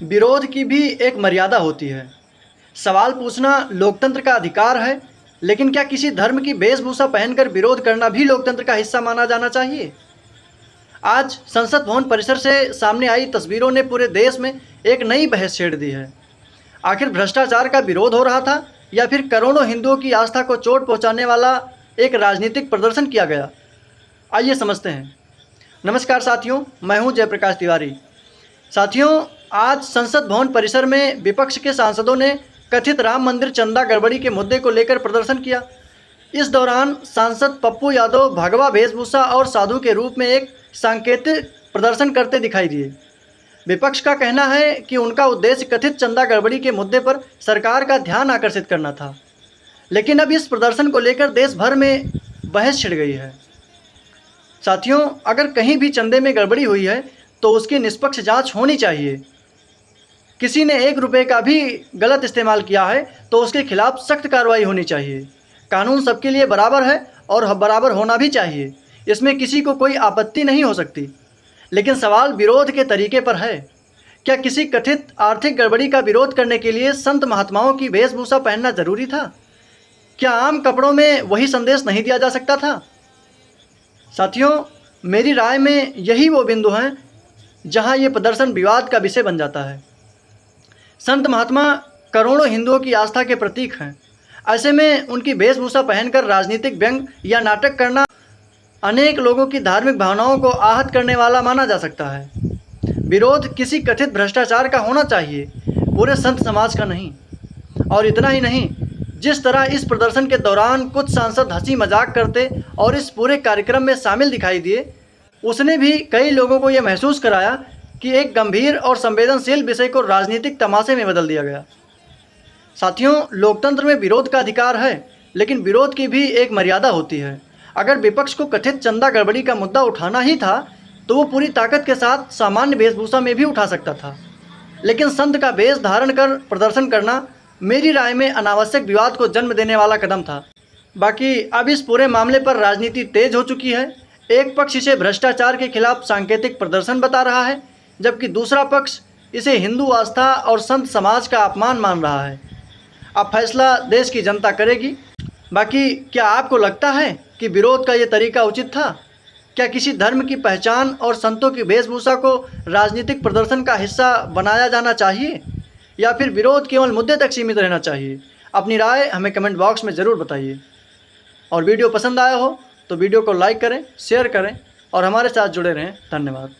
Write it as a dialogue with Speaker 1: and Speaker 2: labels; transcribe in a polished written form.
Speaker 1: विरोध की भी एक मर्यादा होती है। सवाल पूछना लोकतंत्र का अधिकार है, लेकिन क्या किसी धर्म की वेशभूषा पहनकर विरोध करना भी लोकतंत्र का हिस्सा माना जाना चाहिए? आज संसद भवन परिसर से सामने आई तस्वीरों ने पूरे देश में एक नई बहस छेड़ दी है। आखिर भ्रष्टाचार का विरोध हो रहा था या फिर करोड़ों हिंदुओं की आस्था को चोट पहुंचाने वाला एक राजनीतिक प्रदर्शन किया गया? आइए समझते हैं। नमस्कार साथियों, मैं हूं जयप्रकाश तिवारी। साथियों, आज संसद भवन परिसर में विपक्ष के सांसदों ने कथित राम मंदिर चंदा गड़बड़ी के मुद्दे को लेकर प्रदर्शन किया। इस दौरान सांसद पप्पू यादव भगवा वेशभूषा और साधु के रूप में एक सांकेतिक प्रदर्शन करते दिखाई दिए। विपक्ष का कहना है कि उनका उद्देश्य कथित चंदा गड़बड़ी के मुद्दे पर सरकार का ध्यान आकर्षित करना था, लेकिन अब इस प्रदर्शन को लेकर देश भर में बहस छिड़ गई है। साथियों, अगर कहीं भी चंदे में गड़बड़ी हुई है तो उसकी निष्पक्ष जांच होनी चाहिए। किसी ने 1 रुपये का भी गलत इस्तेमाल किया है तो उसके खिलाफ सख्त कार्रवाई होनी चाहिए। कानून सबके लिए बराबर है और बराबर होना भी चाहिए, इसमें किसी को कोई आपत्ति नहीं हो सकती। लेकिन सवाल विरोध के तरीके पर है। क्या किसी कथित आर्थिक गड़बड़ी का विरोध करने के लिए संत महात्माओं की वेशभूषा पहनना जरूरी था? क्या आम कपड़ों में वही संदेश नहीं दिया जा सकता था? साथियों, मेरी राय में यही वो बिंदु हैं जहां ये प्रदर्शन विवाद का विषय बन जाता है। संत महात्मा करोड़ों हिंदुओं की आस्था के प्रतीक हैं। ऐसे में उनकी वेशभूषा पहनकर राजनीतिक व्यंग या नाटक करना अनेक लोगों की धार्मिक भावनाओं को आहत करने वाला माना जा सकता है। विरोध किसी कथित भ्रष्टाचार का होना चाहिए, पूरे संत समाज का नहीं। और इतना ही नहीं, जिस तरह इस प्रदर्शन के दौरान कुछ सांसद हंसी मजाक करते और इस पूरे कार्यक्रम में शामिल दिखाई दिए, उसने भी कई लोगों को यह महसूस कराया कि एक गंभीर और संवेदनशील विषय को राजनीतिक तमाशे में बदल दिया गया। साथियों, लोकतंत्र में विरोध का अधिकार है, लेकिन विरोध की भी एक मर्यादा होती है। अगर विपक्ष को कथित चंदा गड़बड़ी का मुद्दा उठाना ही था तो वो पूरी ताकत के साथ सामान्य वेशभूषा में भी उठा सकता था, लेकिन संत का वेश धारण कर प्रदर्शन करना मेरी राय में अनावश्यक विवाद को जन्म देने वाला कदम था। बाकी अब इस पूरे मामले पर राजनीति तेज हो चुकी है। एक पक्ष इसे भ्रष्टाचार के खिलाफ सांकेतिक प्रदर्शन बता रहा है, जबकि दूसरा पक्ष इसे हिंदू आस्था और संत समाज का अपमान मान रहा है। अब फैसला देश की जनता करेगी। बाकी क्या आपको लगता है कि विरोध का ये तरीका उचित था? क्या किसी धर्म की पहचान और संतों की वेशभूषा को राजनीतिक प्रदर्शन का हिस्सा बनाया जाना चाहिए, या फिर विरोध केवल मुद्दे तक सीमित रहना चाहिए? अपनी राय हमें कमेंट बॉक्स में ज़रूर बताइए। और वीडियो पसंद आया हो तो वीडियो को लाइक करें, शेयर करें और हमारे साथ जुड़े रहें। धन्यवाद।